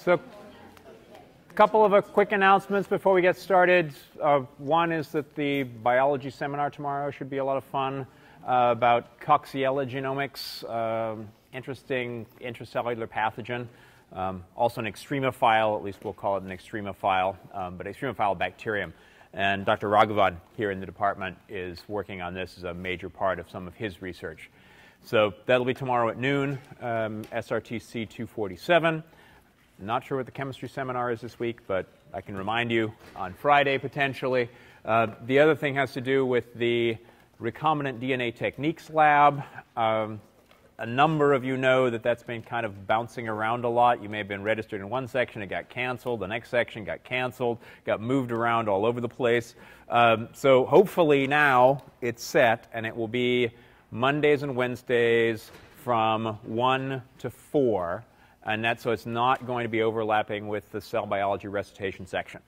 So a couple of quick announcements before we get started. One is that the biology seminar tomorrow should be a lot of fun about Coxiella genomics, interesting intracellular pathogen. Also an extremophile, at least we'll call it an extremophile, but extremophile bacterium. And Dr. Raghavan here in the department is working on this as a major part of some of his research. So that'll be tomorrow at noon, SRTC 247. Not sure what the chemistry seminar is this week, but I can remind you on Friday potentially. The other thing has to do with the recombinant DNA techniques lab. A number of you know that that's been kind of bouncing around a lot. You may have been registered in one section, it got canceled. The next section got canceled, got moved around all over the place. So hopefully now it's set, and it will be Mondays and Wednesdays from 1 to 4. And that's so it's not going to be overlapping with the cell biology recitation section.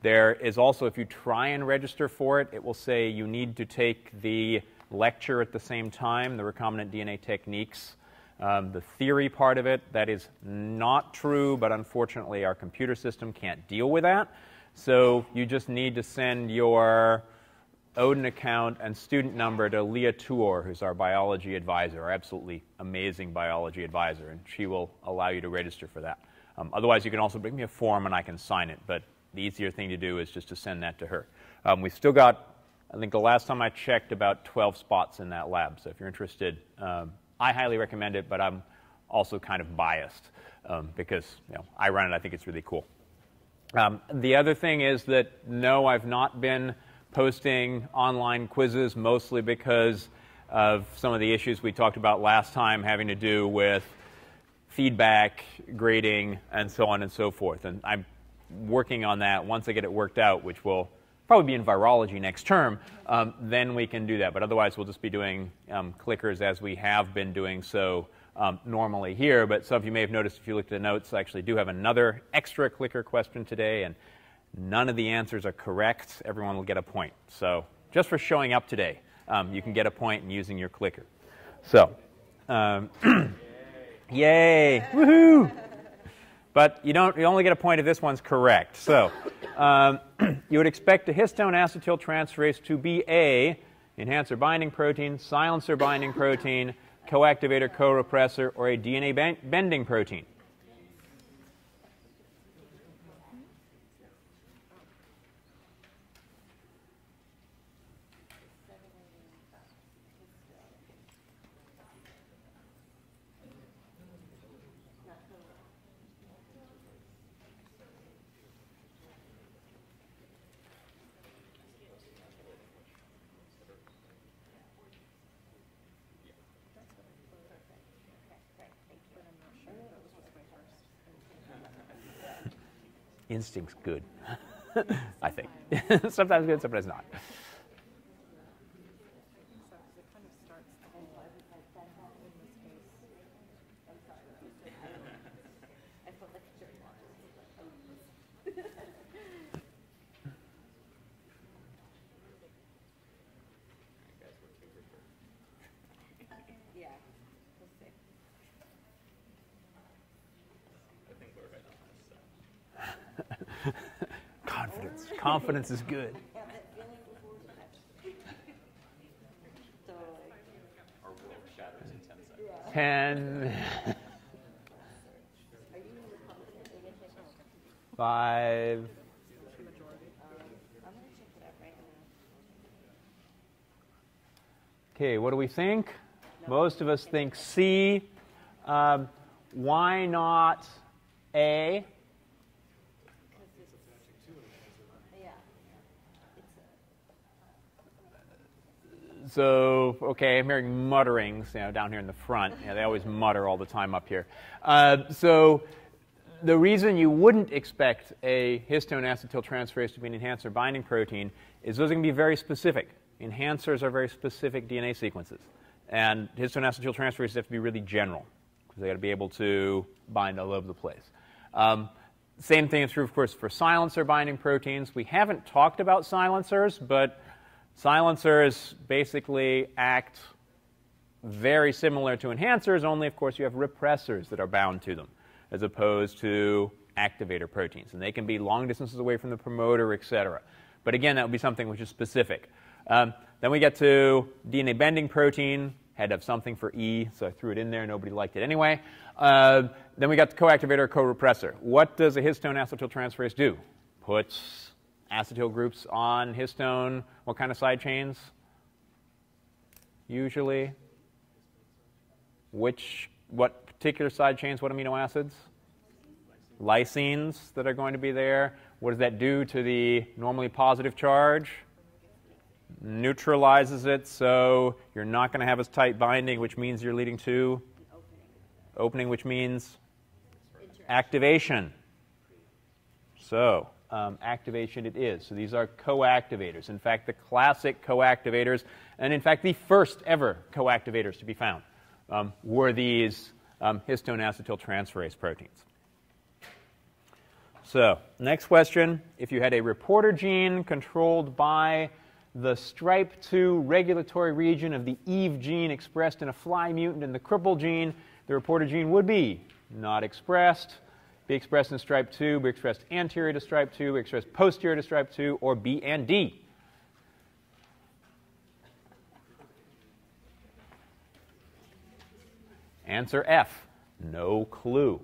There is also, if you try and register for it, it will say you need to take the lecture at the same time, the recombinant DNA techniques. The theory part of it, that is not true, but unfortunately our computer system can't deal with that. So you just need to send your Odin account and student number to Leah Tuor, who's our biology advisor, our absolutely amazing biology advisor, and she will allow you to register for that. Otherwise, you can also bring me a form and I can sign it, but the easier thing to do is just to send that to her. We've still got, I think the last time I checked, about 12 spots in that lab, so if you're interested, I highly recommend it, but I'm also kind of biased because I run it, I think it's really cool. The other thing is that no, I've not been posting online quizzes, mostly because of some of the issues we talked about last time having to do with feedback, grading, and so on and so forth. And I'm working on that. Once I get it worked out, which will probably be in virology next term, then we can do that. But otherwise, we'll just be doing clickers as we have been doing so normally here. But some of you may have noticed if you looked at the notes, I actually do have another extra clicker question today, and none of the answers are correct. Everyone will get a point. So just for showing up today, you can get a point and using your clicker. So, yay, woohoo! But you only get a point if this one's correct. So you would expect a histone acetyltransferase to be a enhancer binding protein, silencer binding protein, coactivator co-repressor, or a DNA bending protein. Instinct's good, I think. Sometimes good, sometimes not. Confidence is good. Our world shatters in 10 seconds. 10, 5. Okay, what do we think? Most of us think C. Why not A? So, okay, I'm hearing mutterings, down here in the front. They always mutter all the time up here. So the reason you wouldn't expect a histone acetyltransferase to be an enhancer binding protein is those are going to be very specific. Enhancers are very specific DNA sequences. And histone acetyltransferases have to be really general, because they've got to be able to bind all over the place. Same thing is true, of course, for silencer binding proteins. We haven't talked about silencers, but silencers basically act very similar to enhancers, only, of course, you have repressors that are bound to them. as opposed to activator proteins. And they can be long distances away from the promoter, et cetera. But again, that would be something which is specific. Then we get to DNA bending protein. Had to have something for E, so I threw it in there. Nobody liked it anyway. Then we got the co-activator, co-repressor. What does a histone acetyltransferase do? Puts acetyl groups on histone. What kind of side chains? Usually. What particular side chains? What amino acids? Lysines that are going to be there. What does that do to the normally positive charge? Neutralizes it, so you're not going to have as tight binding, which means you're leading to opening, which means activation. So activation it is. So these are coactivators. In fact, the classic coactivators, and in fact the first ever coactivators to be found, were these histone acetyltransferase proteins. So next question, if you had a reporter gene controlled by the strip2 regulatory region of the Eve gene expressed in a fly mutant and the cripple gene, the reporter gene would be not expressed, be expressed in strip2, be expressed anterior to strip2, be expressed posterior to strip2, or B and D. Answer F, no clue.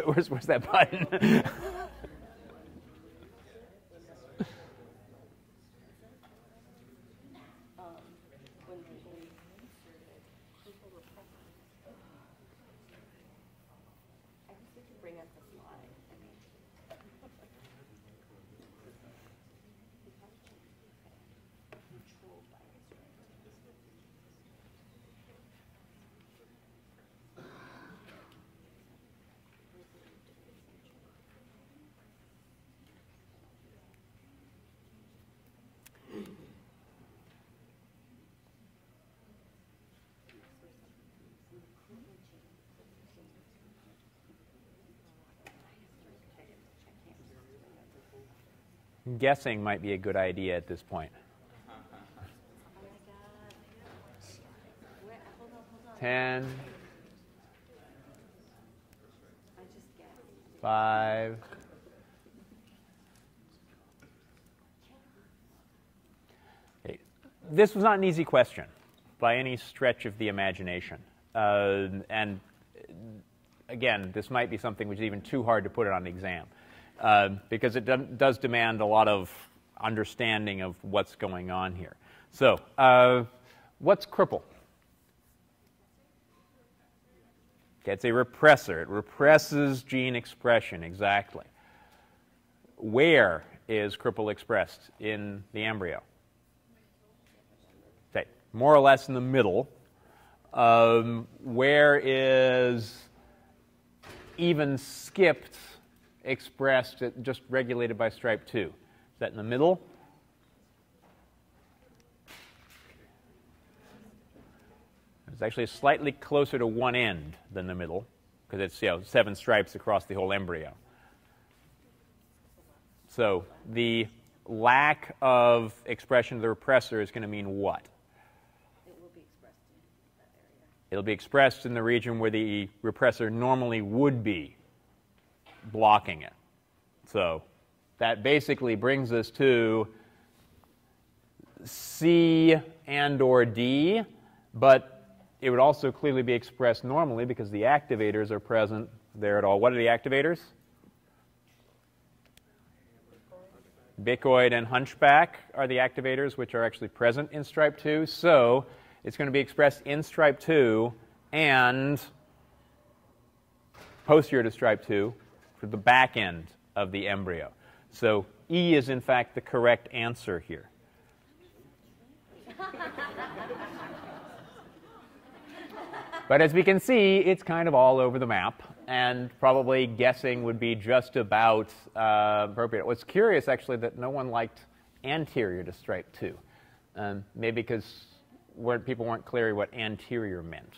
Where's that button? Guessing might be a good idea at this point. 10, 5. Okay. This was not an easy question by any stretch of the imagination. And again, this might be something which is even too hard to put it on the exam. Because it does demand a lot of understanding of what's going on here. So, what's cripple? Okay, it's a repressor. It represses gene expression, exactly. Where is cripple expressed in the embryo? Okay, more or less in the middle. Where is even skipped expressed, just regulated by strip2? Is that in the middle? It's actually slightly closer to one end than the middle, because it's 7 stripes across the whole embryo. So the lack of expression of the repressor is going to mean what? It will be expressed in that area. It'll be expressed in the region where the repressor normally would be blocking it. So that basically brings us to C and or D, but it would also clearly be expressed normally because the activators are present there at all. What are the activators? Bicoid and hunchback are the activators which are actually present in strip2. So it's going to be expressed in strip2 and posterior to strip2 for the back end of the embryo. So E is in fact the correct answer here. But as we can see, it's kind of all over the map, and probably guessing would be just about appropriate. What's curious, actually, that no one liked anterior to strip2. Maybe because people weren't clear what anterior meant.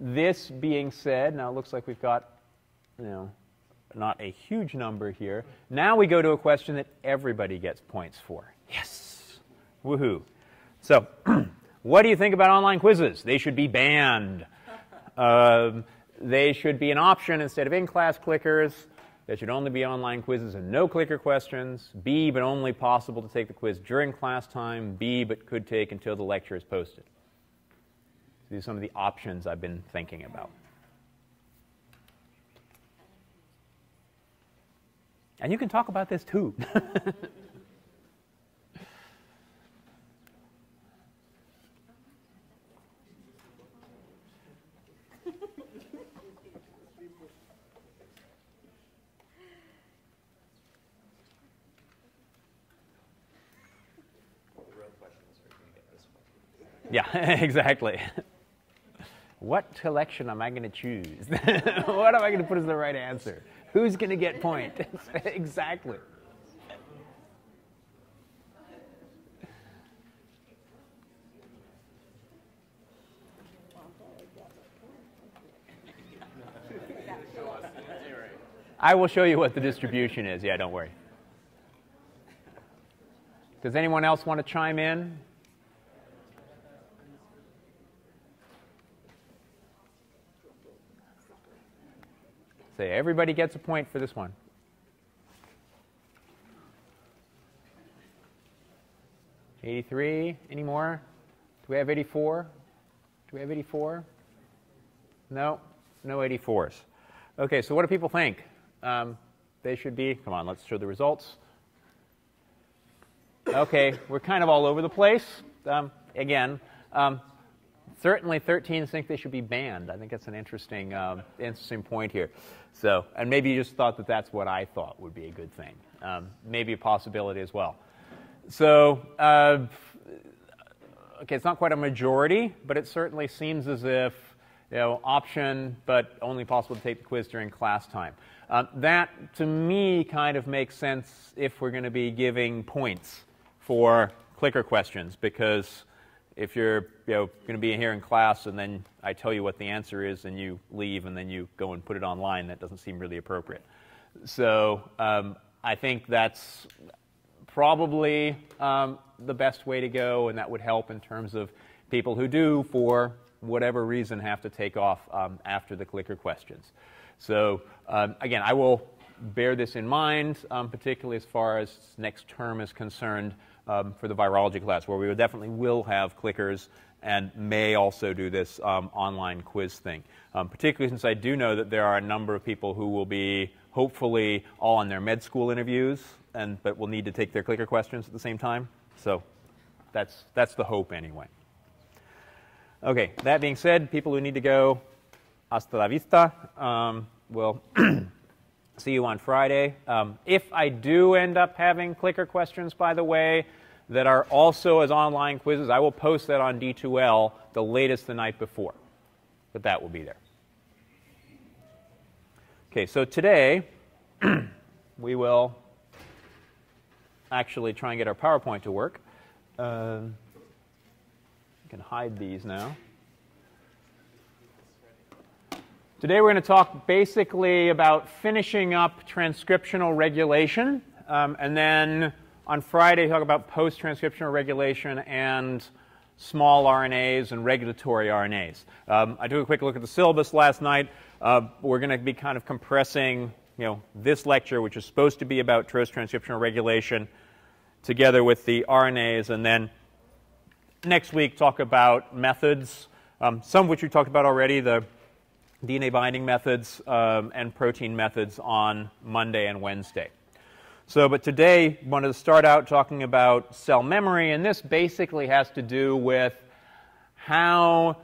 This being said, now it looks like we've got, not a huge number here. Now we go to a question that everybody gets points for. Yes! Woohoo! So What do you think about online quizzes? They should be banned. They should be an option instead of in-class clickers. There should only be online quizzes and no clicker questions. B, but only possible to take the quiz during class time. B, but could take until the lecture is posted. These are some of the options I've been thinking about. And you can talk about this too. Yeah, exactly. What collection am I going to choose? What am I going to put as the right answer? Who's going to get points? Exactly. I will show you what the distribution is. Yeah, don't worry. Does anyone else want to chime in? Say everybody gets a point for this one. $83. Any more? Do we have 84? Do we have 84? No, no 84s. Okay, so what do people think? They should be, come on, let's show the results. Okay, we're kind of all over the place. Certainly 13 think they should be banned. I think that's an interesting point here. So, and maybe you just thought that that's what I thought would be a good thing. Maybe a possibility as well. So, okay, it's not quite a majority, but it certainly seems as if, option, but only possible to take the quiz during class time. That, to me, kind of makes sense if we're going to be giving points for clicker questions, because if you're going to be here in class and then I tell you what the answer is and you leave and then you go and put it online, that doesn't seem really appropriate. So I think that's probably the best way to go, and that would help in terms of people who do, for whatever reason, have to take off after the clicker questions. So again, I will bear this in mind, particularly as far as next term is concerned, for the virology class, where we definitely will have clickers and may also do this online quiz thing. Particularly since I do know that there are a number of people who will be hopefully all on their med school interviews, but will need to take their clicker questions at the same time. So that's the hope anyway. Okay, that being said, people who need to go, hasta la vista. We'll see you on Friday. If I do end up having clicker questions, by the way, that are also as online quizzes, I will post that on D2L the latest the night before. But that will be there. Okay, so today we will actually try and get our PowerPoint to work. I can hide these now. Today we're going to talk basically about finishing up transcriptional regulation, and then on Friday talk about post-transcriptional regulation and small RNAs and regulatory RNAs. I took a quick look at the syllabus last night. We're going to be kind of compressing, this lecture, which is supposed to be about post-transcriptional regulation, together with the RNAs, and then next week talk about methods, some of which we talked about already, the DNA binding methods and protein methods on Monday and Wednesday. So, but today, I wanted to start out talking about cell memory, and this basically has to do with how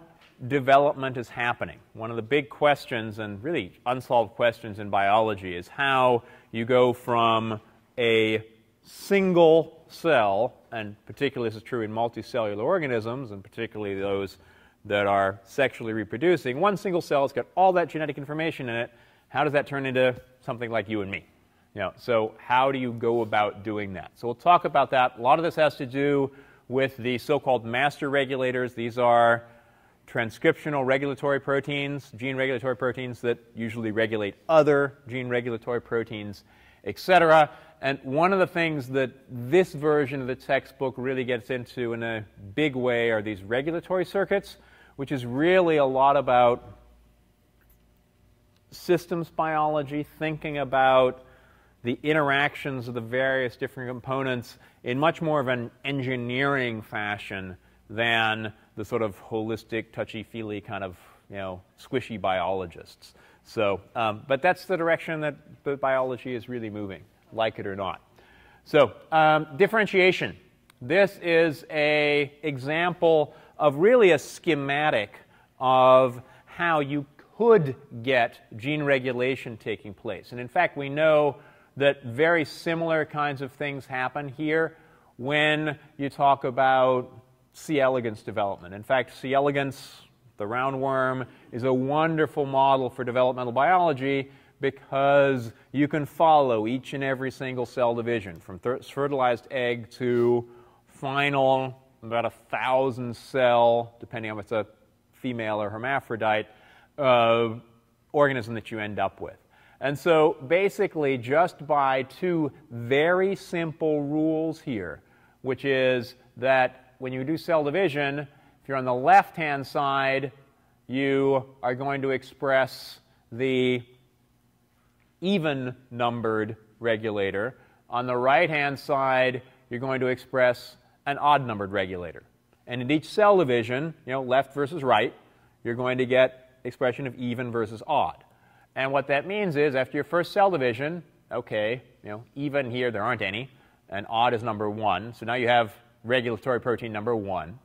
development is happening. One of the big questions, and really unsolved questions in biology, is how you go from a single cell, and particularly this is true in multicellular organisms, and particularly those that are sexually reproducing. One single cell has got all that genetic information in it. How does that turn into something like you and me? So how do you go about doing that? So we'll talk about that. A lot of this has to do with the so-called master regulators. These are transcriptional regulatory proteins, gene regulatory proteins that usually regulate other gene regulatory proteins, etc. And one of the things that this version of the textbook really gets into in a big way are these regulatory circuits, which is really a lot about systems biology, thinking about the interactions of the various different components in much more of an engineering fashion than the sort of holistic, touchy-feely kind of, squishy biologists. So, but that's the direction that the biology is really moving, like it or not. So, differentiation. This is an example of really a schematic of how you could get gene regulation taking place. And in fact, we know that very similar kinds of things happen here when you talk about C. elegans development. In fact, C. elegans, the roundworm, is a wonderful model for developmental biology because you can follow each and every single cell division from fertilized egg to final about 1,000 cell, depending on if it's a female or hermaphrodite, organism that you end up with. And so basically just by two very simple rules here, which is that when you do cell division, if you're on the left-hand side, you are going to express the even-numbered regulator. On the right-hand side, you're going to express an odd-numbered regulator. And in each cell division, left versus right, you're going to get expression of even versus odd. And what that means is after your first cell division, okay, even here there aren't any, and odd is number 1. So now you have regulatory protein number 1.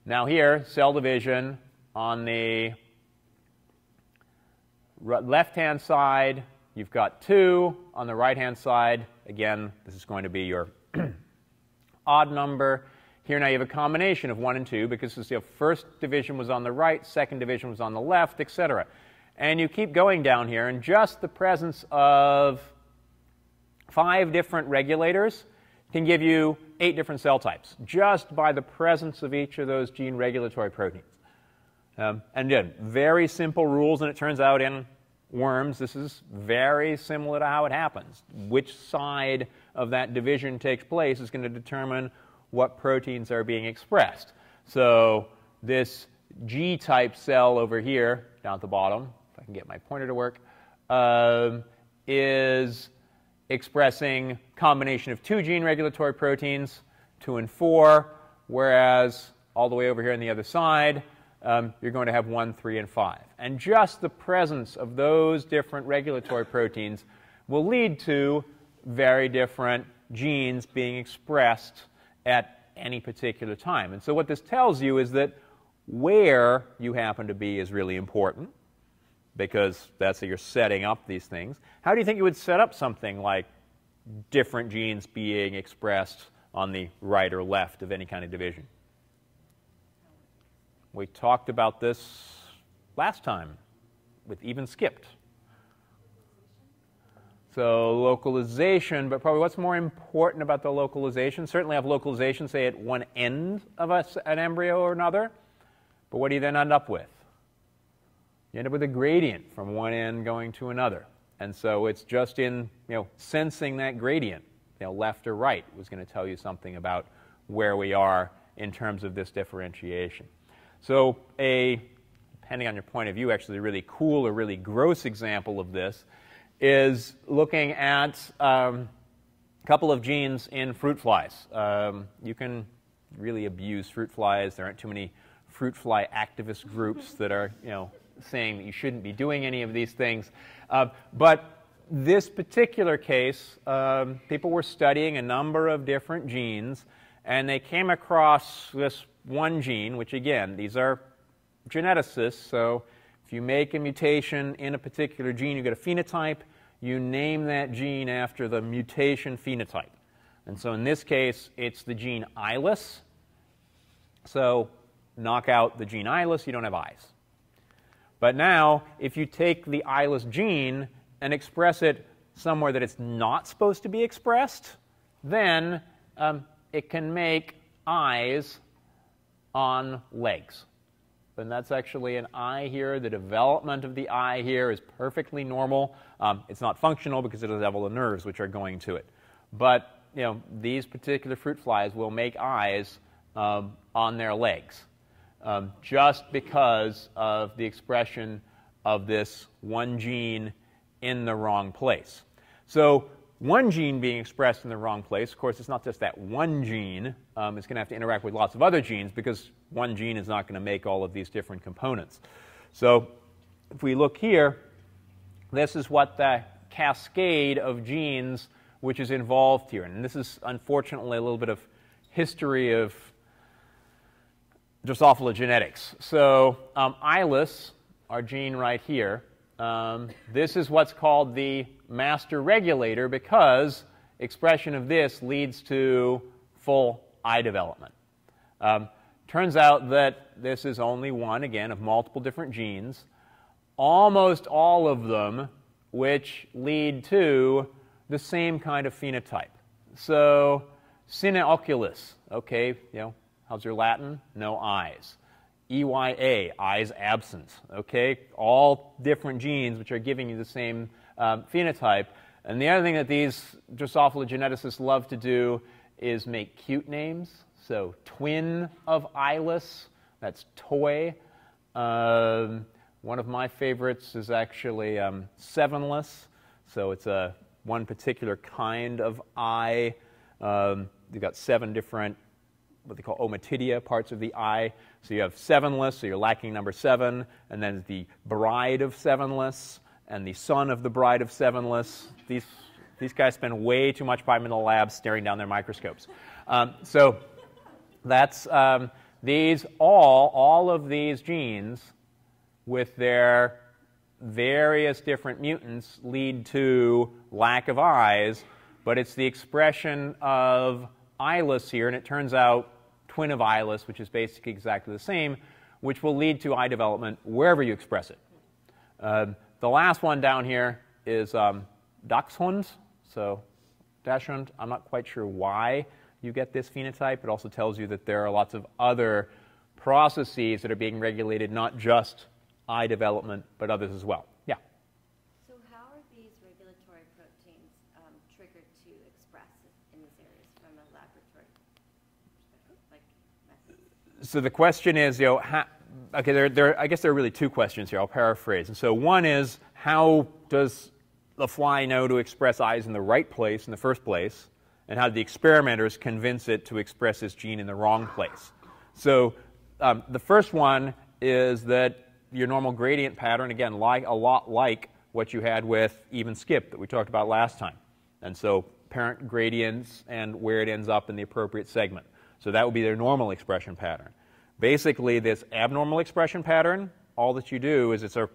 Now here, cell division on the left-hand side, you've got 2. On the right-hand side, again, this is going to be your odd number. Here now you have a combination of 1 and 2 because the first division was on the right, second division was on the left, etc. And you keep going down here, and just the presence of 5 different regulators can give you 8 different cell types, just by the presence of each of those gene regulatory proteins. And again, very simple rules, and it turns out in worms this is very similar to how it happens. Which side of that division takes place is going to determine what proteins are being expressed. So this G-type cell over here, down at the bottom, if I can get my pointer to work, is expressing combination of 2 gene regulatory proteins, 2 and 4, whereas all the way over here on the other side, you're going to have 1, 3, and 5. And just the presence of those different regulatory proteins will lead to very different genes being expressed at any particular time. And so what this tells you is that where you happen to be is really important, because that's how you're setting up these things. How do you think you would set up something like different genes being expressed on the right or left of any kind of division? We talked about this last time with even skipped. So localization, but probably what's more important about the localization? Certainly have localization, say, at one end of an embryo or another. But what do you then end up with? You end up with a gradient from one end going to another. And so it's just in sensing that gradient, left or right, was going to tell you something about where we are in terms of this differentiation. So depending on your point of view, actually a really cool or really gross example of this is looking at a couple of genes in fruit flies. You can really abuse fruit flies. There aren't too many fruit fly activist groups that are saying that you shouldn't be doing any of these things. But this particular case, people were studying a number of different genes, and they came across this one gene, which again, these are geneticists, so if you make a mutation in a particular gene, you get a phenotype, you name that gene after the mutation phenotype. And so in this case, it's the gene eyeless. So knock out the gene eyeless, you don't have eyes. But now, if you take the eyeless gene and express it somewhere that it's not supposed to be expressed, then it can make eyes on legs. And that's actually an eye here. The development of the eye here is perfectly normal. It's not functional because it doesn't have all the nerves which are going to it. but these particular fruit flies will make eyes on their legs just because of the expression of this one gene in the wrong place. So one gene being expressed in the wrong place, of course, it's not just that one gene. It's going to have to interact with lots of other genes because one gene is not going to make all of these different components. So if we look here, this is what the cascade of genes which is involved here. And this is, unfortunately, a little bit of history of Drosophila genetics. So eyeless, our gene right here, this is what's called the master regulator because expression of this leads to full eye development. Turns out that this is only one, again, of multiple different genes, almost all of them which lead to the same kind of phenotype. So sine oculis, okay, how's your Latin? No eyes. EYA, eyes absent, okay? All different genes which are giving you the same phenotype. And the other thing that these Drosophila geneticists love to do is make cute names. So twin of eyeless, that's toy. One of my favorites is actually sevenless. So it's one particular kind of eye. You've got 7 different what they call ommatidia, parts of the eye. So you have sevenless, so you're lacking number 7, and then the bride of sevenless, and the son of the bride of sevenless. These guys spend way too much time in the lab staring down their microscopes. So that's all of these genes with their various different mutants lead to lack of eyes, but it's the expression of eyeless here, and it turns out twin of eyeless, which is basically exactly the same, which will lead to eye development wherever you express it. The last one down here is Dachshund. So Dachshund, I'm not quite sure why you get this phenotype. It also tells you that there are lots of other processes that are being regulated, not just eye development, but others as well. Yeah? So how are these regulatory proteins triggered to express in these areas from a laboratory perspective, like methods? So the question is, okay, I guess there are really 2 questions here. I'll paraphrase. And so one is, how does the fly know to express eyes in the right place in the first place? And how do the experimenters convince it to express this gene in the wrong place? So the first one is that your normal gradient pattern, again, a lot like what you had with even skip that we talked about last time. And so parent gradients and where it ends up in the appropriate segment. So that would be their normal expression pattern. Basically, this abnormal expression pattern, all that you do is it's a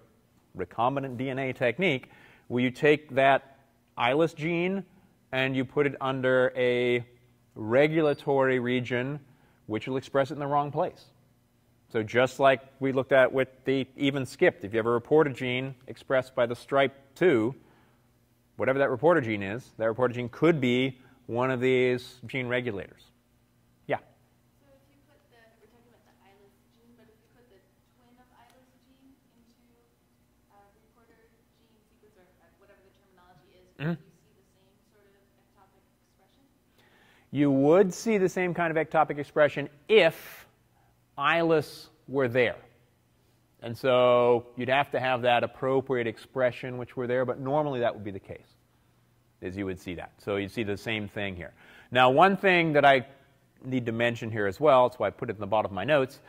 recombinant DNA technique where you take that eyeless gene and you put it under a regulatory region which will express it in the wrong place. So just like we looked at with the even skipped, if you ever report a gene expressed by the stripe 2, whatever that reporter gene is, that reporter gene could be one of these gene regulators. Yeah? So if you put we're talking about the eyeless gene, but if you put the twin of eyeless gene into reporter gene sequence, or whatever the terminology is, would you see the same sort of ectopic expression? You would see the same kind of ectopic expression if eyeless were there. And so you'd have to have that appropriate expression which were there, but normally that would be the case, is you would see that. So you'd see the same thing here. Now, one thing that I need to mention here as well, that's why I put it in the bottom of my notes,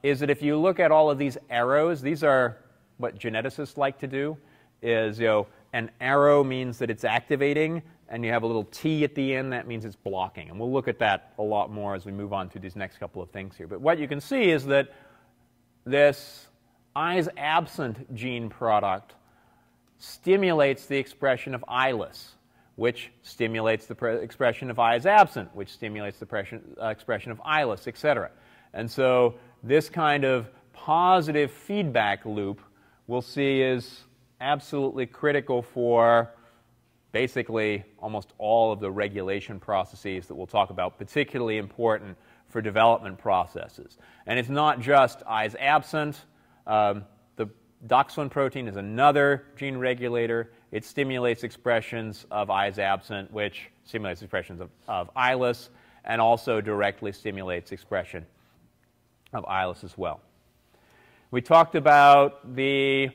is that if you look at all of these arrows, these are what geneticists like to do, is, an arrow means that it's activating, and you have a little T at the end, that means it's blocking. And we'll look at that a lot more as we move on through these next couple of things here. But what you can see is that this eyes absent gene product stimulates the expression of eyeless, which stimulates the expression of eyes absent, which stimulates the expression of eyeless, etc. And so this kind of positive feedback loop we'll see is absolutely critical for basically almost all of the regulation processes that we'll talk about, particularly important for development processes. And it's not just eyes absent. The Dachshund protein is another gene regulator, it stimulates expressions of I is absent, which stimulates expressions of ILUS, and also directly stimulates expression of ILUS as well. We talked about the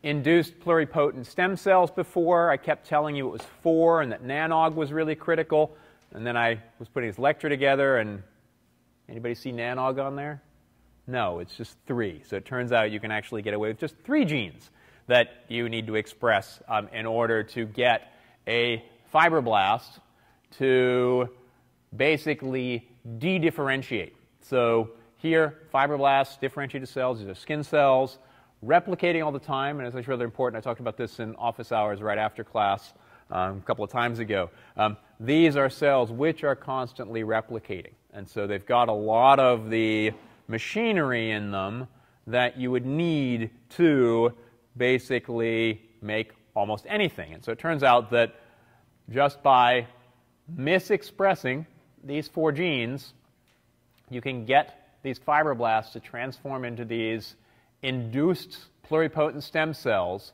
induced pluripotent stem cells before. I kept telling you it was 4 and that NANOG was really critical. And then I was putting this lecture together, and anybody see NANOG on there? No, it's just 3. So it turns out you can actually get away with just 3 genes that you need to express in order to get a fibroblast to basically de-differentiate. So here, fibroblasts, differentiated cells, these are skin cells, replicating all the time. And as I showed, they're important. I talked about this in office hours right after class a couple of times ago. These are cells which are constantly replicating. And so they've got a lot of the machinery in them that you would need to basically make almost anything. And so it turns out that just by misexpressing these 4 genes, you can get these fibroblasts to transform into these induced pluripotent stem cells,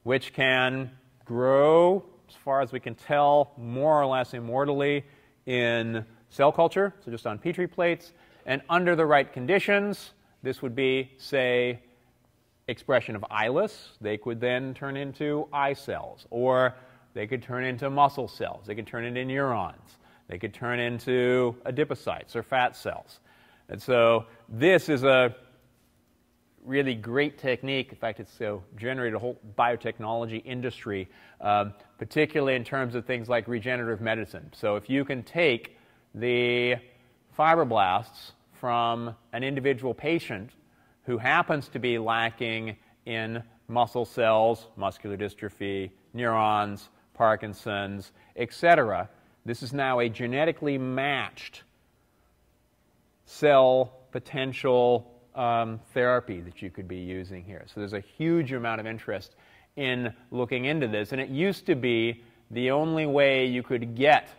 which can grow, as far as we can tell, more or less immortally in cell culture, so just on Petri plates. And under the right conditions, this would be, say, expression of ILUS. They could then turn into eye cells, or they could turn into muscle cells. They could turn into neurons. They could turn into adipocytes or fat cells. And so this is a really great technique. In fact, it's generated a whole biotechnology industry, particularly in terms of things like regenerative medicine. So if you can take the fibroblasts from an individual patient who happens to be lacking in muscle cells, muscular dystrophy, neurons, Parkinson's, etc., this is now a genetically matched cell potential therapy that you could be using here. So there's a huge amount of interest in looking into this. And it used to be the only way you could get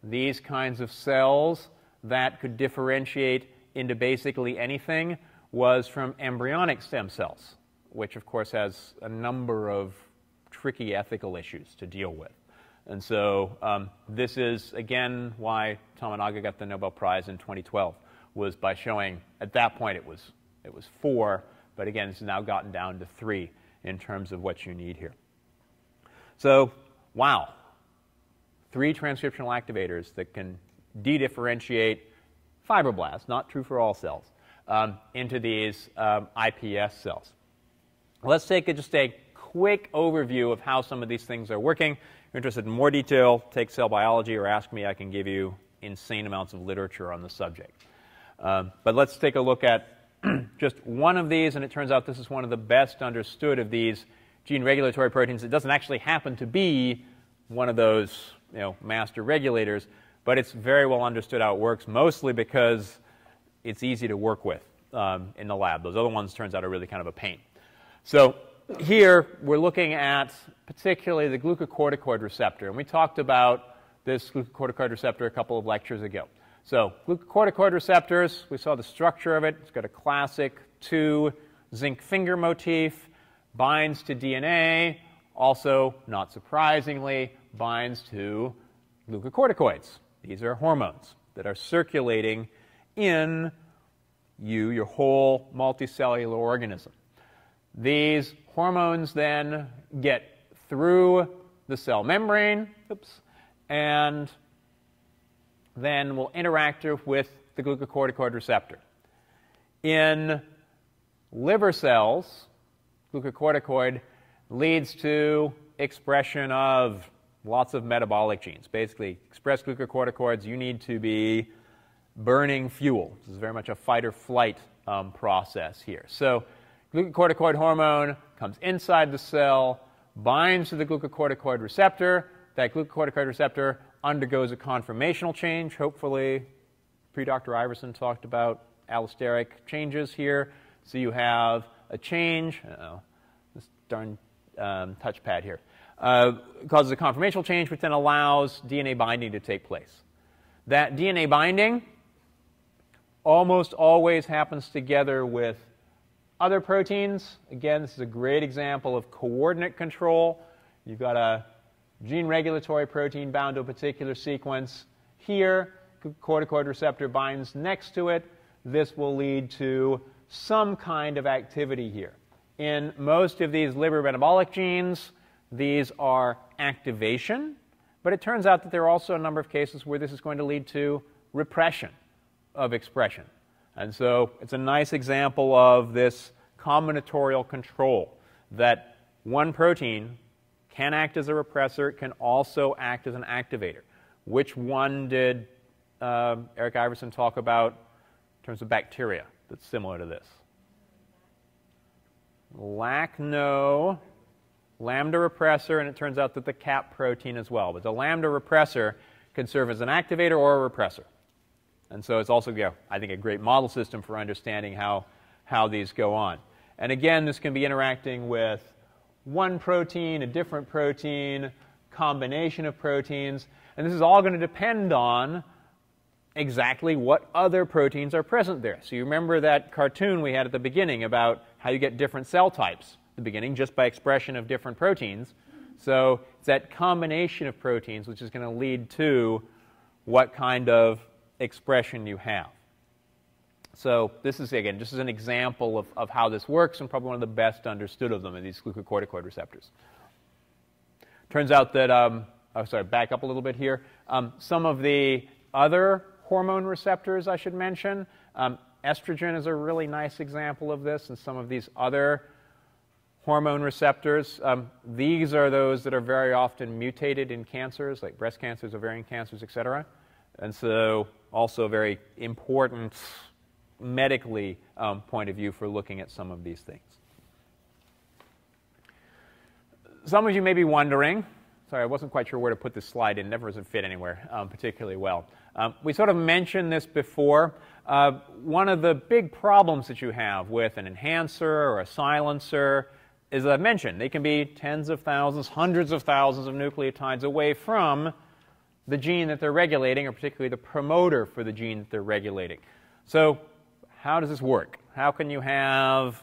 these kinds of cells that could differentiate into basically anything was from embryonic stem cells, which of course has a number of tricky ethical issues to deal with. And so this is, again, why Tominaga got the Nobel Prize in 2012, was by showing at that point it was 4, but again, it's now gotten down to 3 in terms of what you need here. So, wow, 3 transcriptional activators that can de-differentiate fibroblasts, not true for all cells, into these iPS cells. Let's take just a quick overview of how some of these things are working. If you're interested in more detail, take cell biology or ask me. I can give you insane amounts of literature on the subject. But let's take a look at just one of these, and it turns out this is one of the best understood of these gene regulatory proteins. It doesn't actually happen to be one of those master regulators, but it's very well understood how it works, mostly because it's easy to work with in the lab. Those other ones, turns out, are really kind of a pain. So here we're looking at particularly the glucocorticoid receptor, and we talked about this glucocorticoid receptor a couple of lectures ago. So glucocorticoid receptors, we saw the structure of it. It's got a classic 2 zinc finger motif, binds to DNA, also, not surprisingly, binds to glucocorticoids. These are hormones that are circulating in your whole multicellular organism. These hormones then get through the cell membrane, and then will interact with the glucocorticoid receptor. In liver cells, glucocorticoid leads to expression of lots of metabolic genes. Basically, express glucocorticoids, you need to be burning fuel. This is very much a fight or flight process here. So glucocorticoid hormone comes inside the cell, binds to the glucocorticoid receptor. That glucocorticoid receptor undergoes a conformational change. Hopefully, Dr. Iverson talked about allosteric changes here. So you have a change. This darn touchpad here. Causes a conformational change, which then allows DNA binding to take place. That DNA binding almost always happens together with Other proteins, again, this is a great example of coordinate control. You've got a gene regulatory protein bound to a particular sequence. Here, corticoid receptor binds next to it. This will lead to some kind of activity here. In most of these liver metabolic genes, these are activation, but it turns out that there are also a number of cases where this is going to lead to repression of expression. And so it's a nice example of this combinatorial control, that one protein can act as a repressor, it can also act as an activator. Which one did Eric Iverson talk about in terms of bacteria that's similar to this? Lacno, lambda repressor, and it turns out that the cap protein as well. But the lambda repressor can serve as an activator or a repressor. And so it's also, I think, a great model system for understanding how these go on. And again, this can be interacting with one protein, a different protein, combination of proteins. And this is all going to depend on exactly what other proteins are present there. So you remember that cartoon we had at the beginning about how you get different cell types at the beginning just by expression of different proteins. So it's that combination of proteins which is going to lead to what kind of expression you have. So this is, again, just as an example of how this works, and probably one of the best understood of them are these glucocorticoid receptors. Turns out that, back up a little bit here. Some of the other hormone receptors I should mention, estrogen is a really nice example of this, and some of these other hormone receptors. These are those that are very often mutated in cancers, like breast cancers, ovarian cancers, etc. And so also a very important medically point of view for looking at some of these things. Some of you may be wondering, sorry, I wasn't quite sure where to put this slide in, it never doesn't fit anywhere particularly well. We sort of mentioned this before. One of the big problems that you have with an enhancer or a silencer is, as I mentioned, they can be tens of thousands, hundreds of thousands of nucleotides away from the gene that they're regulating, or particularly the promoter for the gene that they're regulating. So how does this work? How can you have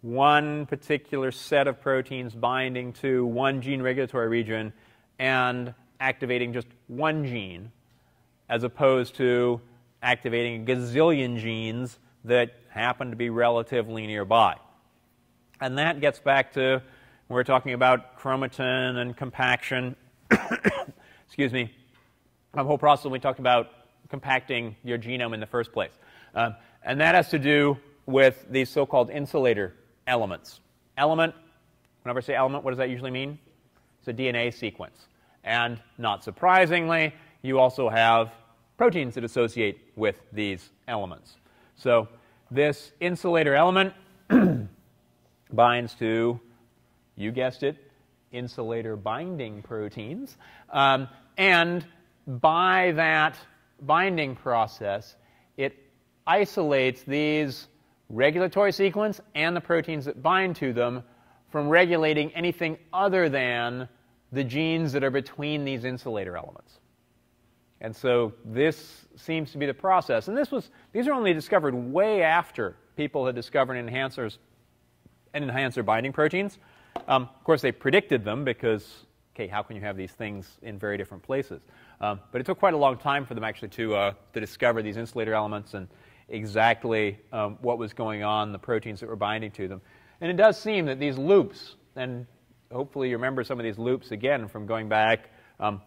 one particular set of proteins binding to one gene regulatory region and activating just one gene, as opposed to activating a gazillion genes that happen to be relatively nearby? And that gets back to when we're talking about chromatin and compaction. Excuse me. The whole process when we talked about compacting your genome in the first place. And that has to do with these so-called insulator elements. Element, whenever I say element, what does that usually mean? It's a DNA sequence. And not surprisingly, you also have proteins that associate with these elements. So this insulator element binds to, you guessed it, insulator binding proteins. And by that binding process, it isolates these regulatory sequence and the proteins that bind to them from regulating anything other than the genes that are between these insulator elements. And so this seems to be the process. And these are only discovered way after people had discovered enhancers and enhancer binding proteins. Of course, they predicted them because, okay, how can you have these things in very different places? But it took quite a long time for them actually to discover these insulator elements and exactly what was going on, the proteins that were binding to them. And it does seem that these loops, and hopefully you remember some of these loops again from going back,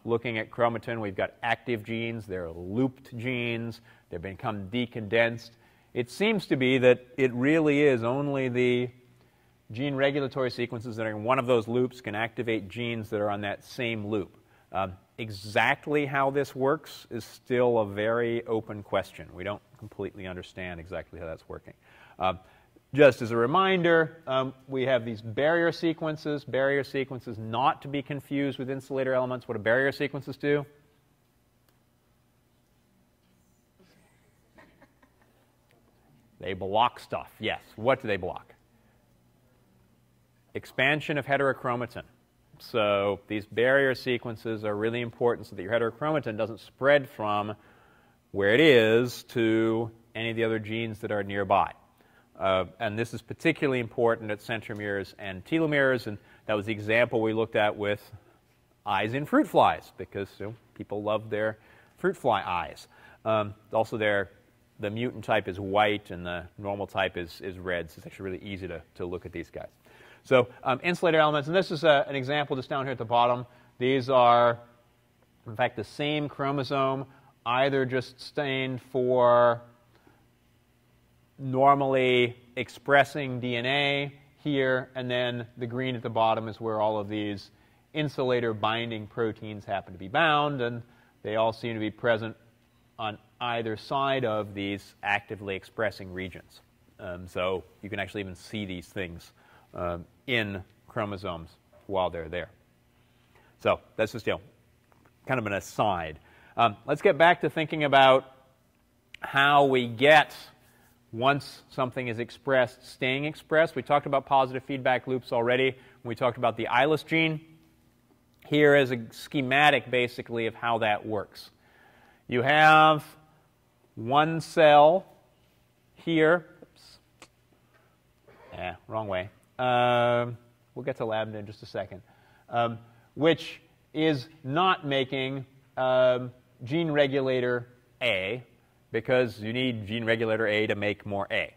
looking at chromatin. We've got active genes, they're looped genes, they've become decondensed. It seems to be that it really is only the gene regulatory sequences that are in one of those loops can activate genes that are on that same loop. Exactly how this works is still a very open question. We don't completely understand exactly how that's working. Just as a reminder, we have these barrier sequences. Barrier sequences not to be confused with insulator elements. What do barrier sequences do? They block stuff, yes. What do they block? Expansion of heterochromatin. So these barrier sequences are really important so that your heterochromatin doesn't spread from where it is to any of the other genes that are nearby. And this is particularly important at centromeres and telomeres, and that was the example we looked at with eyes in fruit flies, because people love their fruit fly eyes. Also, the mutant type is white, and the normal type is red, so it's actually really easy to look at these guys. So insulator elements, and this is an example just down here at the bottom. These are, in fact, the same chromosome, either just stained for normally expressing DNA here, and then the green at the bottom is where all of these insulator binding proteins happen to be bound, and they all seem to be present on either side of these actively expressing regions. So you can actually even see these things in chromosomes while they're there. So that's just kind of an aside. Let's get back to thinking about how we get, once something is expressed, staying expressed. We talked about positive feedback loops already when we talked about the ILUS gene. Here is a schematic, basically, of how that works. You have one cell here. Oops. Wrong way. We'll get to lambda in just a second. Which is not making gene regulator A, because you need gene regulator A to make more A.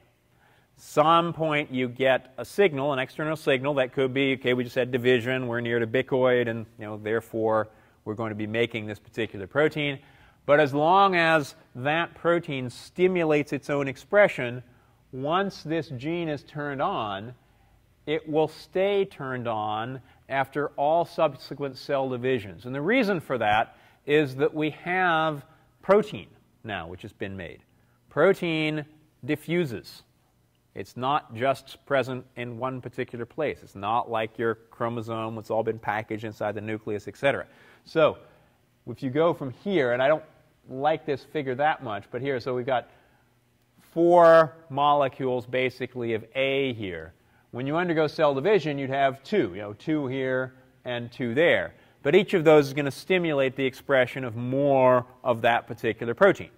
Some point you get a signal, an external signal that could be, okay, we just had division, we're near to bicoid, and therefore we're going to be making this particular protein. But as long as that protein stimulates its own expression, once this gene is turned on, it will stay turned on after all subsequent cell divisions. And the reason for that is that we have protein now, which has been made. Protein diffuses. It's not just present in one particular place. It's not like your chromosome, it's all been packaged inside the nucleus, etc. So if you go from here, and I don't like this figure that much, but here, so we've got 4 molecules basically of A here. When you undergo cell division, you'd have 2, 2 here and 2 there. But each of those is going to stimulate the expression of more of that particular protein.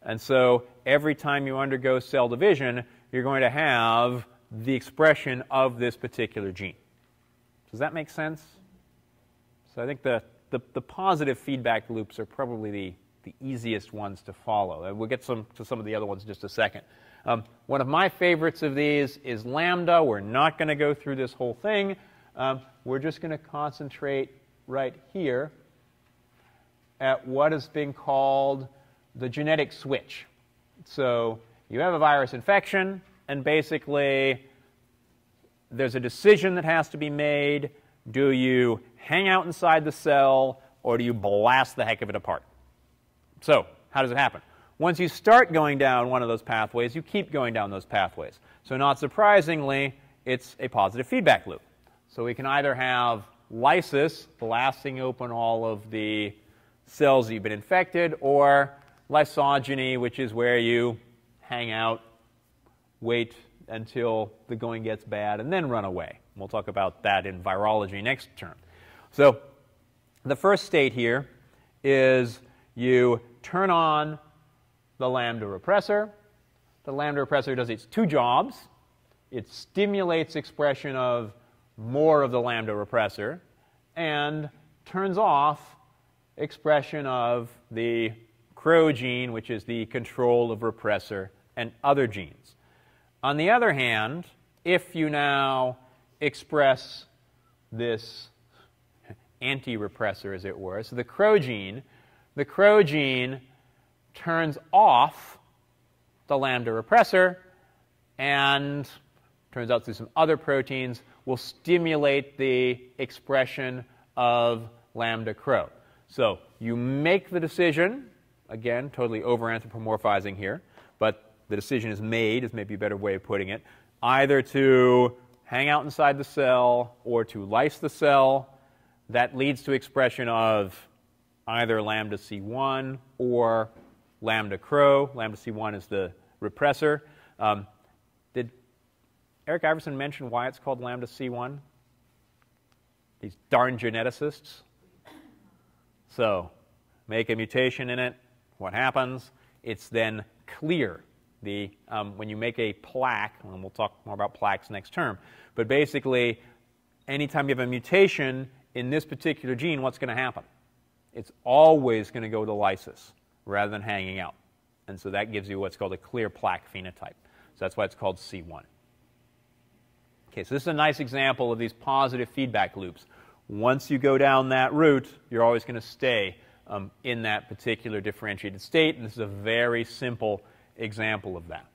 And so every time you undergo cell division, you're going to have the expression of this particular gene. Does that make sense? So I think the positive feedback loops are probably the easiest ones to follow. And we'll get to some of the other ones in just a second. One of my favorites of these is lambda. We're not going to go through this whole thing. We're just going to concentrate right here at what is being called the genetic switch. So you have a virus infection, and basically there's a decision that has to be made. Do you hang out inside the cell, or do you blast the heck of it apart? So how does it happen? Once you start going down one of those pathways, you keep going down those pathways. So not surprisingly, it's a positive feedback loop. So we can either have lysis, blasting open all of the cells that you've been infected, or lysogeny, which is where you hang out, wait until the going gets bad, and then run away. We'll talk about that in virology next term. So the first state here is you turn on the lambda repressor. The lambda repressor does its 2 jobs. It stimulates expression of more of the lambda repressor and turns off expression of the CRO gene, which is the control of repressor and other genes. On the other hand, if you now express this anti-repressor, as it were, so the CRO gene turns off the lambda repressor, and turns out through some other proteins will stimulate the expression of lambda CRO. So you make the decision, again, totally over-anthropomorphizing here, but the decision is made, is maybe a better way of putting it, either to hang out inside the cell or to lyse the cell. That leads to expression of either lambda C1 or lambda CRO. Lambda C1 is the repressor. Did Eric Iverson mention why it's called lambda C1? These darn geneticists. So make a mutation in it. What happens? It's then clear When you make a plaque, and we'll talk more about plaques next term, but basically, anytime you have a mutation in this particular gene, what's going to happen? It's always going to go to lysis rather than hanging out. And so that gives you what's called a clear plaque phenotype. So that's why it's called C1. Okay, so this is a nice example of these positive feedback loops. Once you go down that route, you're always going to stay in that particular differentiated state. And this is a very simple example of that.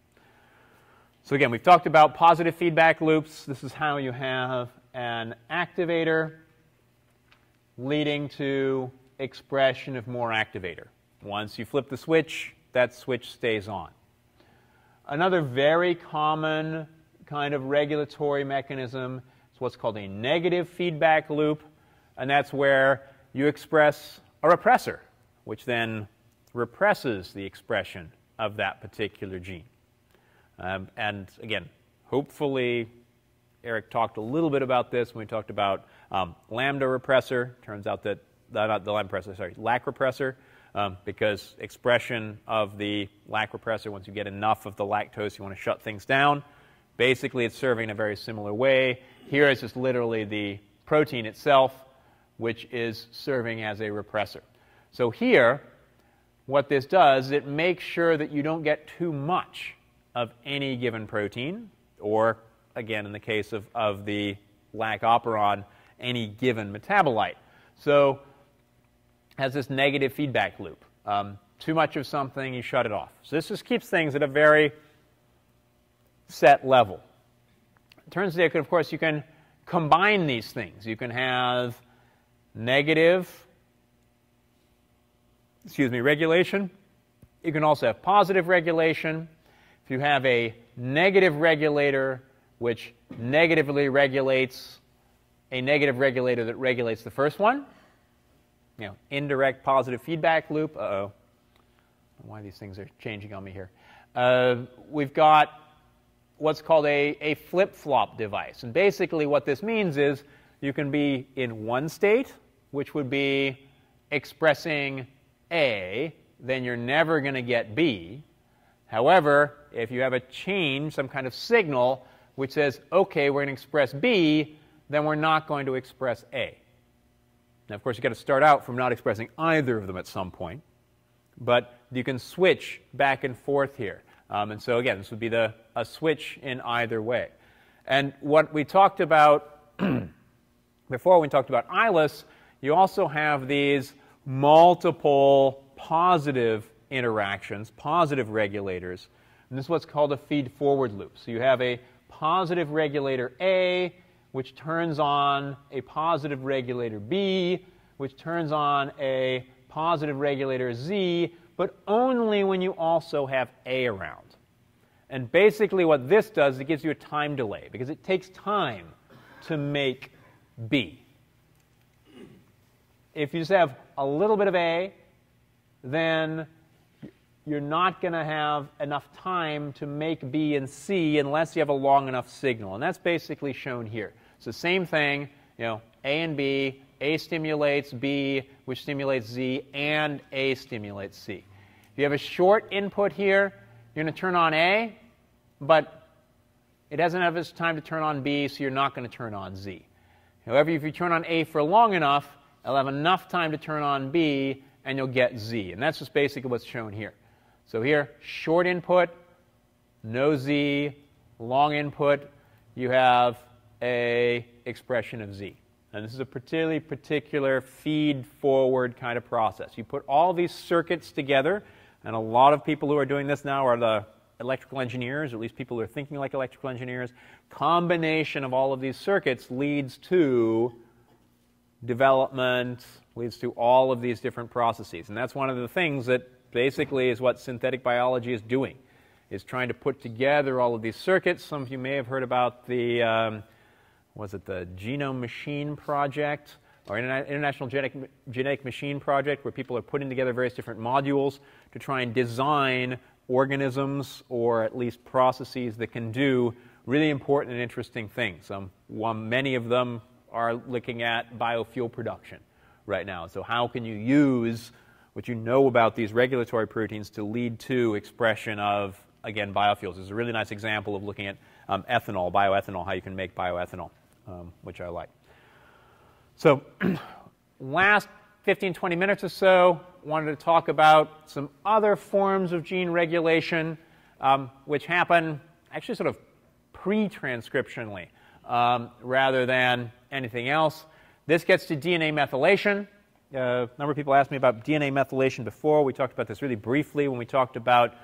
So again, we've talked about positive feedback loops. This is how you have an activator leading to expression of more activator. Once you flip the switch, that switch stays on. Another very common kind of regulatory mechanism is what's called a negative feedback loop, and that's where you express a repressor, which then represses the expression of that particular gene. And again, hopefully, Eric talked a little bit about this when we talked about lambda repressor. Turns out that, not the lambda repressor, sorry, lac repressor, because expression of the lac repressor, once you get enough of the lactose, you want to shut things down. Basically, it's serving in a very similar way. Here is just literally the protein itself, which is serving as a repressor. So here, what this does, it makes sure that you don't get too much of any given protein, or, again, in the case of the lac operon, any given metabolite. So it has this negative feedback loop. Too much of something, you shut it off. So this just keeps things at a very set level. It turns out, of course, you can combine these things. You can have negative, regulation. You can also have positive regulation. If you have a negative regulator which negatively regulates a negative regulator that regulates the first one, indirect positive feedback loop. Uh-oh. I don't know why these things are changing on me here. We've got what's called a flip-flop device. And basically what this means is you can be in one state, which would be expressing A, then you're never going to get B. However, if you have a change, some kind of signal, which says, OK, we're going to express B, then we're not going to express A. Now, of course, you've got to start out from not expressing either of them at some point. But you can switch back and forth here. And so, again, this would be a switch in either way. And what we talked about before, when we talked about ILUS, you also have these multiple positive interactions, positive regulators. And this is what's called a feed-forward loop. So you have a positive regulator A, which turns on a positive regulator B, which turns on a positive regulator Z, but only when you also have A around. And basically what this does is it gives you a time delay, because it takes time to make B. If you just have a little bit of A, then you're not going to have enough time to make B and C unless you have a long enough signal. And that's basically shown here. It's the same thing, A and B. A stimulates B, which stimulates Z, and A stimulates C. If you have a short input here, you're going to turn on A, but it doesn't have enough time to turn on B, so you're not going to turn on Z. However, if you turn on A for long enough, it'll have enough time to turn on B, and you'll get Z. And that's just basically what's shown here. So here, short input, no Z, long input, you have a expression of Z. And this is a particular feed-forward kind of process. You put all these circuits together, and a lot of people who are doing this now are the electrical engineers, or at least people who are thinking like electrical engineers. Combination of all of these circuits leads to development, leads to all of these different processes. And that's one of the things that basically is what synthetic biology is doing, is trying to put together all of these circuits. Some of you may have heard about the was it the Genome Machine Project, or International Genetic Machine Project, where people are putting together various different modules to try and design organisms, or at least processes that can do really important and interesting things. Many of them are looking at biofuel production right now. So how can you use what you know about these regulatory proteins to lead to expression of again, biofuels. This is a really nice example of looking at ethanol, bioethanol, how you can make bioethanol, which I like. So last 15, 20 minutes or so, wanted to talk about some other forms of gene regulation which happen actually sort of pre-transcriptionally rather than anything else. This gets to DNA methylation. A number of people asked me about DNA methylation before. We talked about this really briefly when we talked about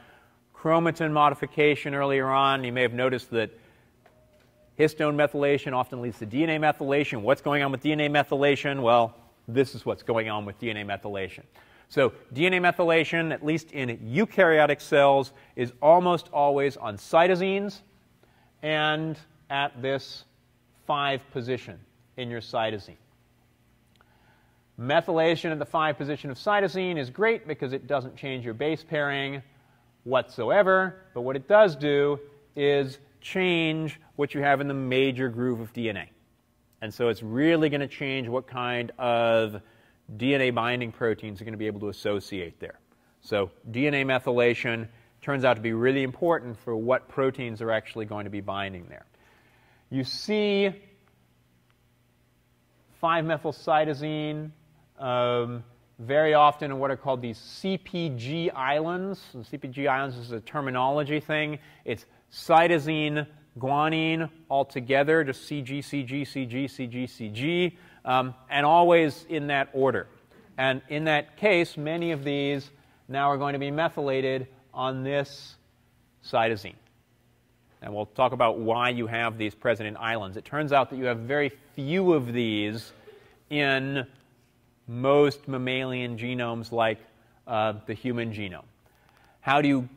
chromatin modification earlier on. You may have noticed that histone methylation often leads to DNA methylation. What's going on with DNA methylation? Well, this is what's going on with DNA methylation. So DNA methylation, at least in eukaryotic cells, is almost always on cytosines and at this 5 position in your cytosine. Methylation at the 5 position of cytosine is great because it doesn't change your base pairing whatsoever, but what it does do is change what you have in the major groove of DNA. And so it's really going to change what kind of DNA binding proteins are going to be able to associate there. So DNA methylation turns out to be really important for what proteins are actually going to be binding there. You see 5-methylcytosine very often in what are called these CPG islands. And CPG islands is a terminology thing. It's cytosine, guanine all together, just CG, CG, CG, CG, CG, and always in that order. And in that case, many of these now are going to be methylated on this cytosine. And we'll talk about why you have these present in islands. It turns out that you have very few of these in most mammalian genomes like the human genome. How do you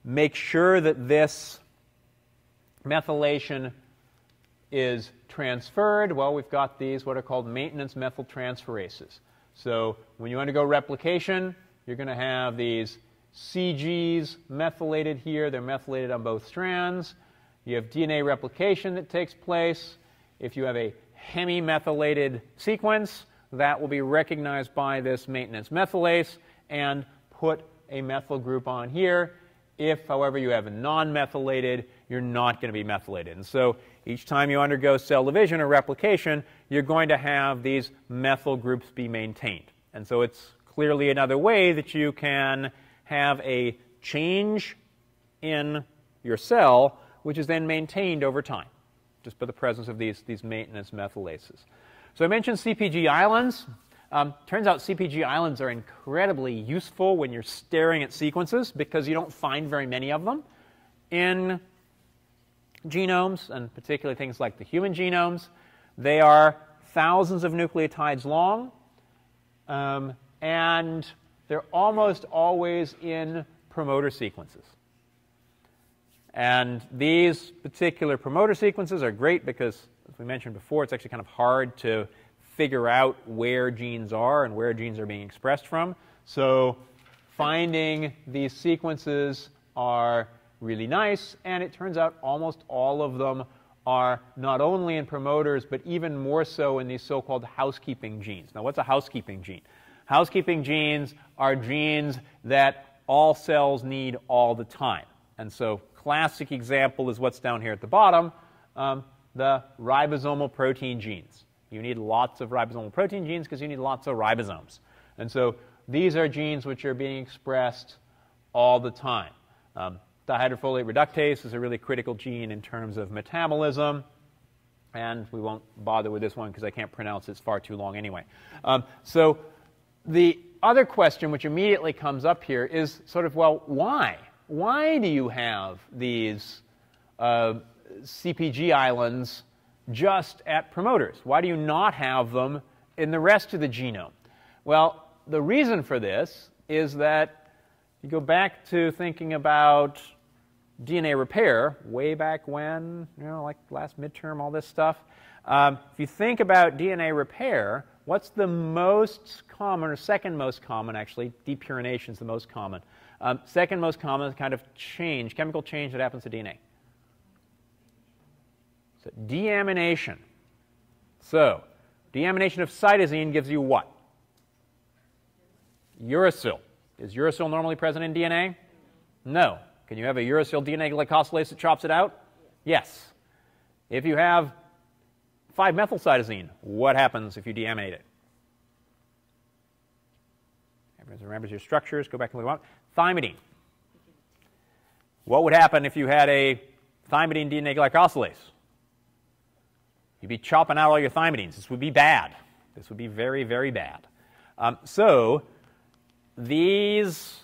make sure that this methylation is transferred? Well, we've got these what are called maintenance methyltransferases. So when you undergo replication, you're going to have these CGs methylated here. They're methylated on both strands. You have DNA replication that takes place. If you have a hemimethylated sequence, that will be recognized by this maintenance methylase and put a methyl group on here. If, however, you have a non-methylated, you're not going to be methylated. And so each time you undergo cell division or replication, you're going to have these methyl groups be maintained. And so it's clearly another way that you can have a change in your cell, which is then maintained over time, just by the presence of these maintenance methylases. So I mentioned CPG islands. Turns out CPG islands are incredibly useful when you're staring at sequences because you don't find very many of them in genomes, and particularly things like the human genomes. They are thousands of nucleotides long, and they're almost always in promoter sequences. And these particular promoter sequences are great because, as we mentioned before, it's actually kind of hard to figure out where genes are and where genes are being expressed from. So finding these sequences are really nice, and it turns out almost all of them are not only in promoters, but even more so in these so-called housekeeping genes. Now, what's a housekeeping gene? Housekeeping genes are genes that all cells need all the time. And so classic example is what's down here at the bottom, the ribosomal protein genes. You need lots of ribosomal protein genes because you need lots of ribosomes. And so these are genes which are being expressed all the time. Dihydrofolate reductase is a really critical gene in terms of metabolism. And we won't bother with this one because I can't pronounce it. It's far too long anyway. So the other question which immediately comes up here is sort of, well, why? Why do you have these CPG islands just at promoters? Why do you not have them in the rest of the genome? Well, the reason for this is that you go back to thinking about DNA repair way back when, like last midterm, all this stuff. If you think about DNA repair, what's the most common, or second most common, actually? Depurination is the most common. Second most common kind of change, chemical change that happens to DNA. So deamination. So deamination of cytosine gives you what? Uracil. Is uracil normally present in DNA? No, Can you have a uracil DNA glycosylase that chops it out? Yes. If you have 5-methylcytosine, what happens if you deaminate it? Everyone remembers your structures. Go back and look at thymidine. What would happen if you had a thymidine DNA glycosylase? You'd be chopping out all your thymidines. This would be bad. This would be very, very bad. So these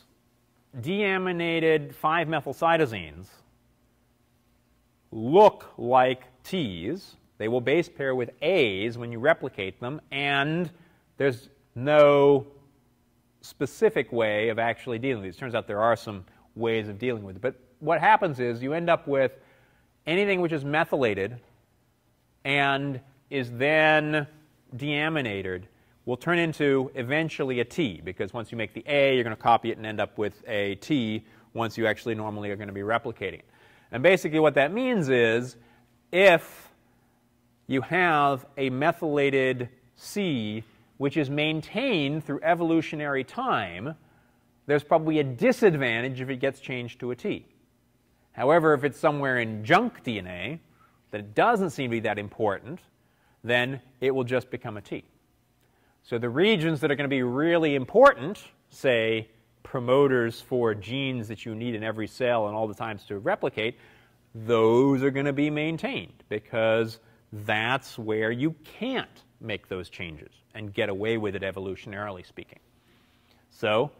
deaminated 5-methylcytosines look like T's. They will base pair with A's when you replicate them, and there's no specific way of actually dealing with these. Turns out there are some ways of dealing with it. But what happens is you end up with anything which is methylated and is then deaminated will turn into eventually a T, because once you make the A, you're going to copy it and end up with a T once you actually normally are going to be replicating it. And basically what that means is if you have a methylated C which is maintained through evolutionary time, there's probably a disadvantage if it gets changed to a T. However, if it's somewhere in junk DNA that it doesn't seem to be that important, then it will just become a T. So the regions that are going to be really important, say promoters for genes that you need in every cell and all the times to replicate, those are going to be maintained because that's where you can't make those changes and get away with it evolutionarily speaking. So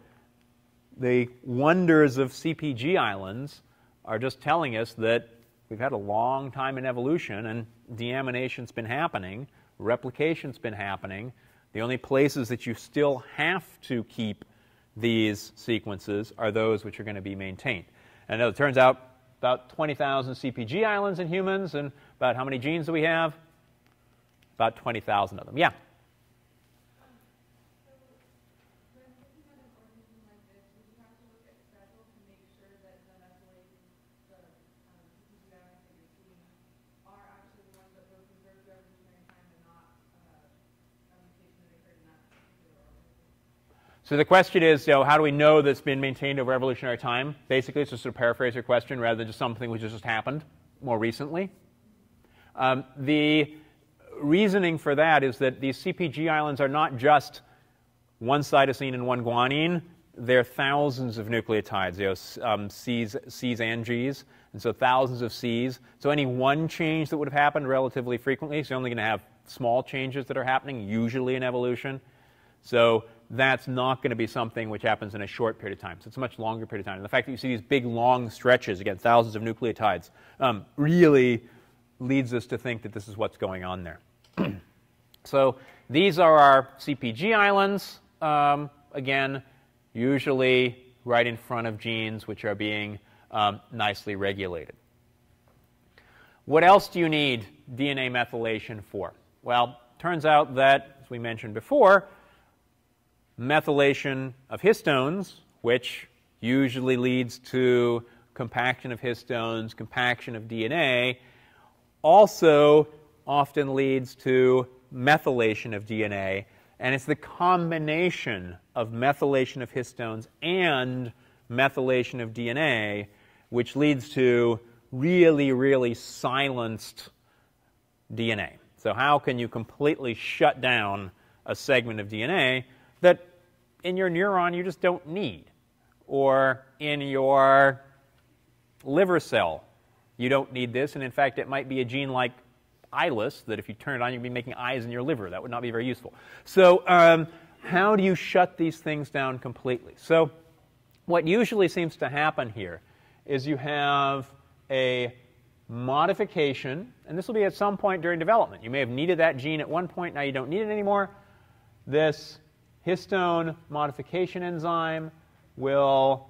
the wonders of CPG islands are just telling us that we've had a long time in evolution and deamination's been happening, replication's been happening. The only places that you still have to keep these sequences are those which are going to be maintained. And it turns out about 20,000 CPG islands in humans, and about how many genes do we have? About 20,000 of them. Yeah? So the question is, how do we know that it's been maintained over evolutionary time? Basically, it's just to paraphrase your question rather than just something which has just happened more recently. The reasoning for that is that these CPG islands are not just one cytosine and one guanine. They're thousands of nucleotides, C's and G's, and so thousands of C's. So any one change that would have happened relatively frequently, so you're only going to have small changes that are happening, usually in evolution. So that's not going to be something which happens in a short period of time. So it's a much longer period of time. And the fact that you see these big, long stretches, again, thousands of nucleotides, really leads us to think that this is what's going on there. So these are our CPG islands, again, usually right in front of genes which are being nicely regulated. What else do you need DNA methylation for? Well, turns out that, as we mentioned before, methylation of histones, which usually leads to compaction of histones, compaction of DNA, also often leads to methylation of DNA. And it's the combination of methylation of histones and methylation of DNA which leads to really, really silenced DNA. So how can you completely shut down a segment of DNA that in your neuron you just don't need, or in your liver cell you don't need this, and in fact it might be a gene like eyeless that if you turn it on you'd be making eyes in your liver. That would not be very useful. So how do you shut these things down completely? So what usually seems to happen here is you have a modification, and this will be at some point during development. You may have needed that gene at one point, now you don't need it anymore. This histone modification enzyme will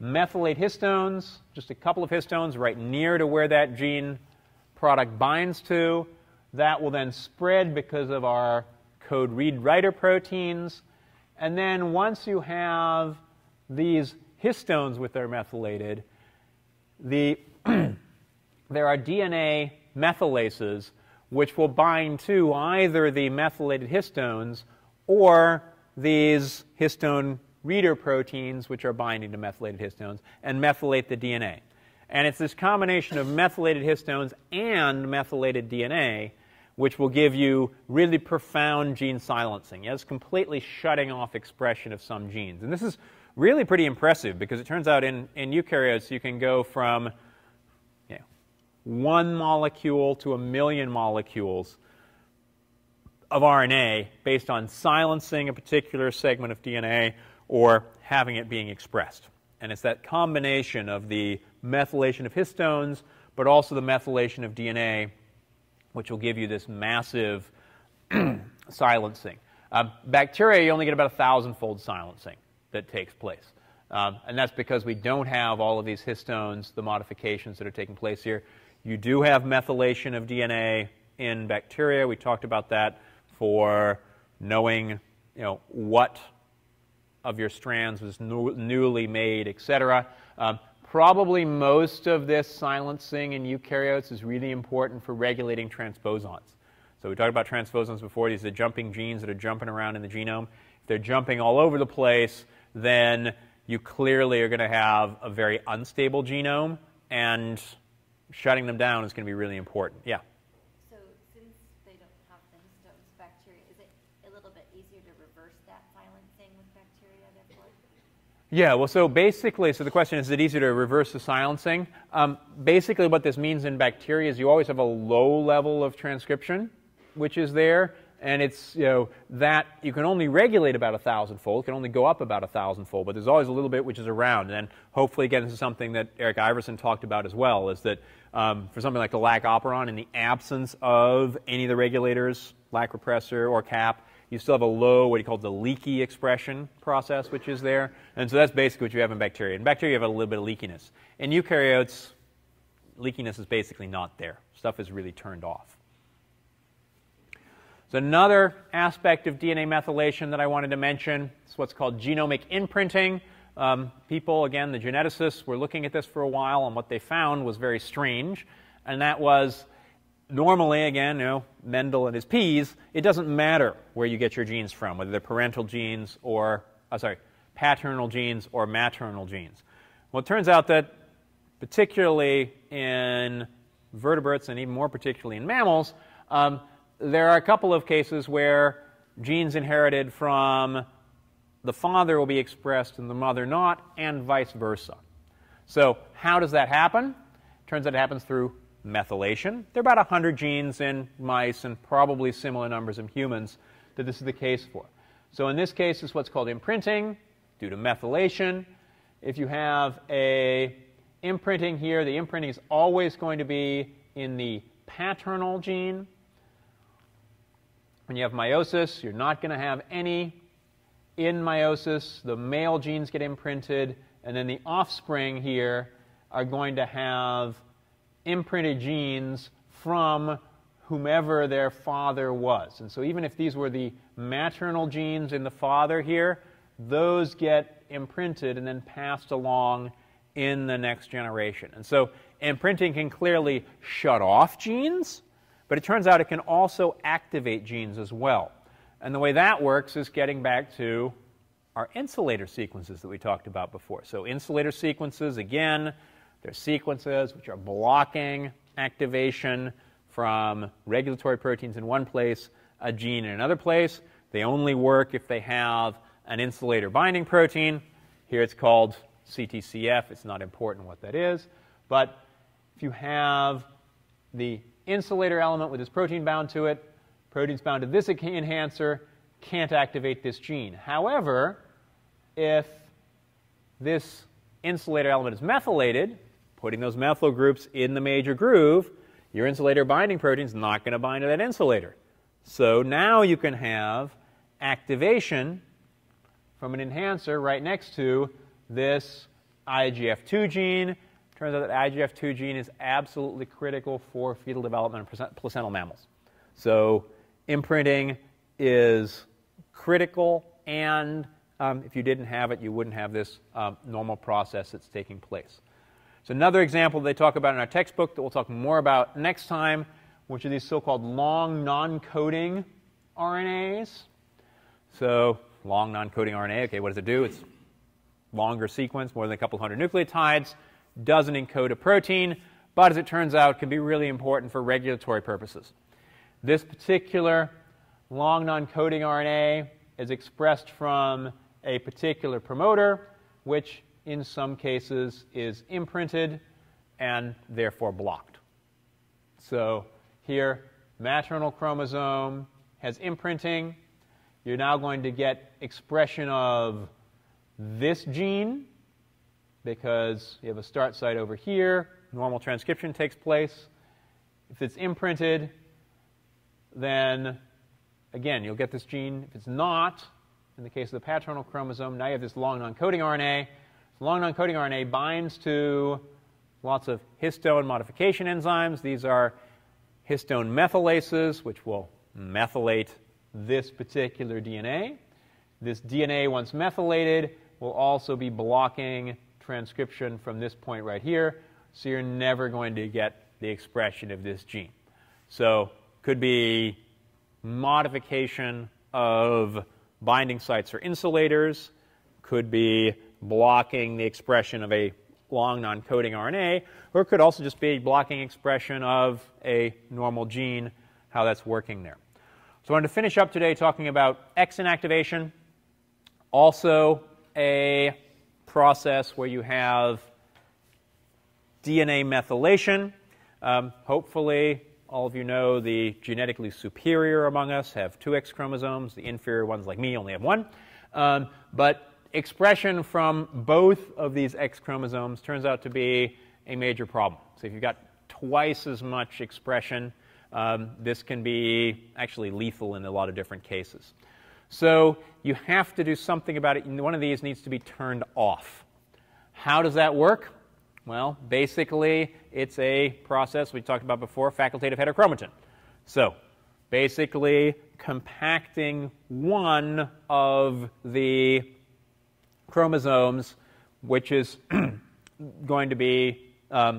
methylate histones, just a couple of histones right near to where that gene product binds to. That will then spread because of our code read-writer proteins. And then once you have these histones which are methylated, there are DNA methylases which will bind to either the methylated histones or these histone reader proteins, which are binding to methylated histones, and methylate the DNA. And it's this combination of methylated histones and methylated DNA which will give you really profound gene silencing. It's completely shutting off expression of some genes. And this is really pretty impressive because it turns out in eukaryotes you can go from 1 molecule to 1 million molecules of RNA based on silencing a particular segment of DNA or having it being expressed. And it's that combination of the methylation of histones but also the methylation of DNA which will give you this massive silencing. Bacteria, you only get about 1,000-fold silencing that takes place. And that's because we don't have all of these histones, the modifications that are taking place here. You do have methylation of DNA in bacteria. We talked about that for knowing what of your strands was newly made, etc. Probably most of this silencing in eukaryotes is really important for regulating transposons. So we talked about transposons before. These are jumping genes that are jumping around in the genome. If they're jumping all over the place, then you clearly are going to have a very unstable genome, and shutting them down is going to be really important. Yeah? So since they don't have the histones, bacteria, is it a little bit easier to reverse that silencing with bacteria, therefore? Yeah, well, so basically, so the question is it easier to reverse the silencing? Basically, what this means in bacteria is you always have a low level of transcription, which is there, and it's, that you can only regulate about 1,000-fold, can only go up about 1,000-fold, but there's always a little bit which is around. And then hopefully, again, this is something that Eric Iverson talked about as well, is that for something like the lac operon, in the absence of any of the regulators, lac repressor or cap, you still have a low, what he calls the leaky expression process, which is there. And so that's basically what you have in bacteria. In bacteria, you have a little bit of leakiness. In eukaryotes, leakiness is basically not there. Stuff is really turned off. So another aspect of DNA methylation that I wanted to mention is what's called genomic imprinting. People, again, the geneticists, were looking at this for a while, and what they found was very strange. And that was, normally, again, Mendel and his peas, it doesn't matter where you get your genes from, whether they're parental genes or, paternal genes or maternal genes. Well, it turns out that particularly in vertebrates and even more particularly in mammals, there are a couple of cases where genes inherited from the father will be expressed and the mother not, and vice versa. So how does that happen? Turns out it happens through methylation. There are about 100 genes in mice and probably similar numbers in humans that this is the case for. So in this case, it's what's called imprinting due to methylation. If you have a imprinting here, the imprinting is always going to be in the paternal gene. When you have meiosis, you're not going to have any in meiosis. The male genes get imprinted, and then the offspring here are going to have imprinted genes from whomever their father was. And so even if these were the maternal genes in the father here, those get imprinted and then passed along in the next generation. And so imprinting can clearly shut off genes, but it turns out it can also activate genes as well. And the way that works is getting back to our insulator sequences that we talked about before. So insulator sequences, again, they're sequences which are blocking activation from regulatory proteins in one place, a gene in another place. They only work if they have an insulator binding protein. Here it's called CTCF. It's not important what that is. But if you have the insulator element with this protein bound to it, proteins bound to this enhancer can't activate this gene. However, if this insulator element is methylated, putting those methyl groups in the major groove, your insulator binding protein is not going to bind to that insulator. So now you can have activation from an enhancer right next to this IGF-2 gene. Turns out that IGF-2 gene is absolutely critical for fetal development in placental mammals. So imprinting is critical, and if you didn't have it, you wouldn't have this normal process that's taking place. So another example they talk about in our textbook that we'll talk more about next time, which are these so-called long non-coding RNAs. So long non-coding RNA. Okay, what does it do? It's longer sequence, more than a couple hundred nucleotides, doesn't encode a protein, but as it turns out, can be really important for regulatory purposes. This particular long non-coding RNA is expressed from a particular promoter, which in some cases is imprinted and therefore blocked. So here, maternal chromosome has imprinting. You're now going to get expression of this gene because you have a start site over here. Normal transcription takes place. If it's imprinted, then again, you'll get this gene. If it's not, in the case of the paternal chromosome, now you have this long non-coding RNA. This long non-coding RNA binds to lots of histone modification enzymes. These are histone methylases, which will methylate this particular DNA. This DNA, once methylated, will also be blocking transcription from this point right here, so you're never going to get the expression of this gene. So could be modification of binding sites or insulators, could be blocking the expression of a long non-coding RNA, or it could also just be blocking expression of a normal gene, how that's working there. So I wanted to finish up today talking about X-inactivation, also a process where you have DNA methylation. Hopefully, all of you know the genetically superior among us have 2 X chromosomes. The inferior ones, like me, only have 1. But expression from both of these X chromosomes turns out to be a major problem. So if you've got twice as much expression, this can be actually lethal in a lot of different cases. So you have to do something about it. One of these needs to be turned off. How does that work? Well, basically, it's a process we talked about before, facultative heterochromatin. So basically, compacting one of the chromosomes, which is going to be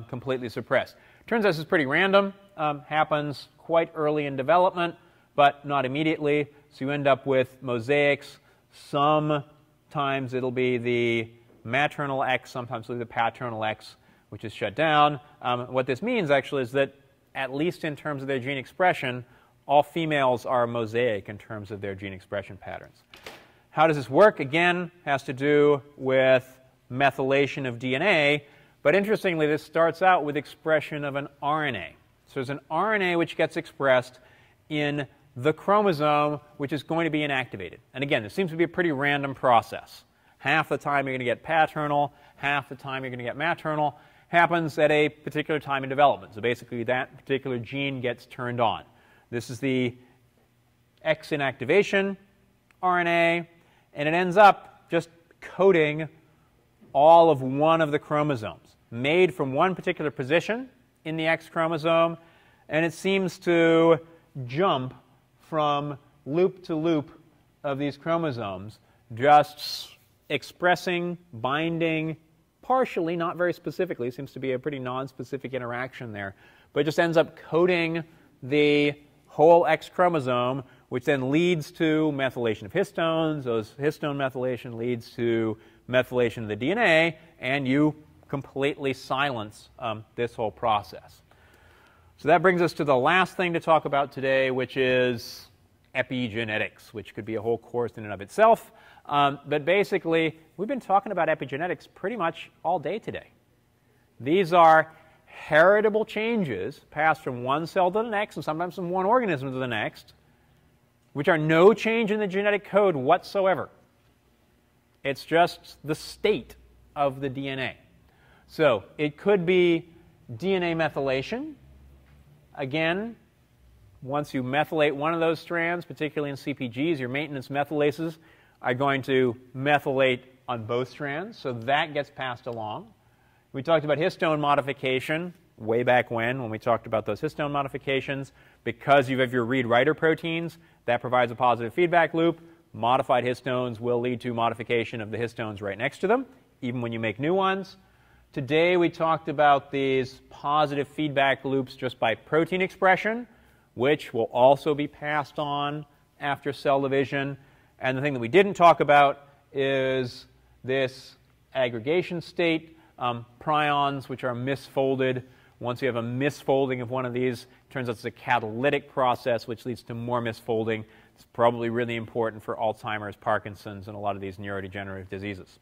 completely suppressed. Turns out this is pretty random, happens quite early in development, but not immediately. So you end up with mosaics. Sometimes it'll be the maternal X, sometimes it'll be the paternal X, which is shut down. What this means, actually, is that at least in terms of their gene expression, all females are mosaic in terms of their gene expression patterns. How does this work? Again, has to do with methylation of DNA. But interestingly, this starts out with expression of an RNA. So there's an RNA which gets expressed in the chromosome, which is going to be inactivated. And again, this seems to be a pretty random process. Half the time you're going to get paternal, half the time you're going to get maternal. Happens at a particular time in development. So basically, that particular gene gets turned on. This is the X-inactivation RNA, and it ends up just coding all of one of the chromosomes, made from one particular position in the X chromosome, and it seems to jump from loop to loop of these chromosomes, just expressing, binding, partially, not very specifically. It seems to be a pretty non-specific interaction there, but it just ends up coding the whole X chromosome, which then leads to methylation of histones. Those histone methylation leads to methylation of the DNA, and you completely silence this whole process. So that brings us to the last thing to talk about today, which is epigenetics, which could be a whole course in and of itself. But basically, we've been talking about epigenetics pretty much all day today. These are heritable changes passed from one cell to the next, and sometimes from one organism to the next, which are no change in the genetic code whatsoever. It's just the state of the DNA. So it could be DNA methylation. Again, once you methylate one of those strands, particularly in CPGs, your maintenance methylases are going to methylate on both strands, so that gets passed along. We talked about histone modification way back when we talked about those histone modifications. Because you have your read-writer proteins, that provides a positive feedback loop. Modified histones will lead to modification of the histones right next to them, even when you make new ones. Today we talked about these positive feedback loops just by protein expression, which will also be passed on after cell division. And the thing that we didn't talk about is this aggregation state, prions, which are misfolded. Once you have a misfolding of one of these, it turns out it's a catalytic process, which leads to more misfolding. It's probably really important for Alzheimer's, Parkinson's, and a lot of these neurodegenerative diseases.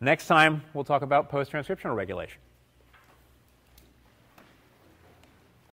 Next time, we'll talk about post-transcriptional regulation.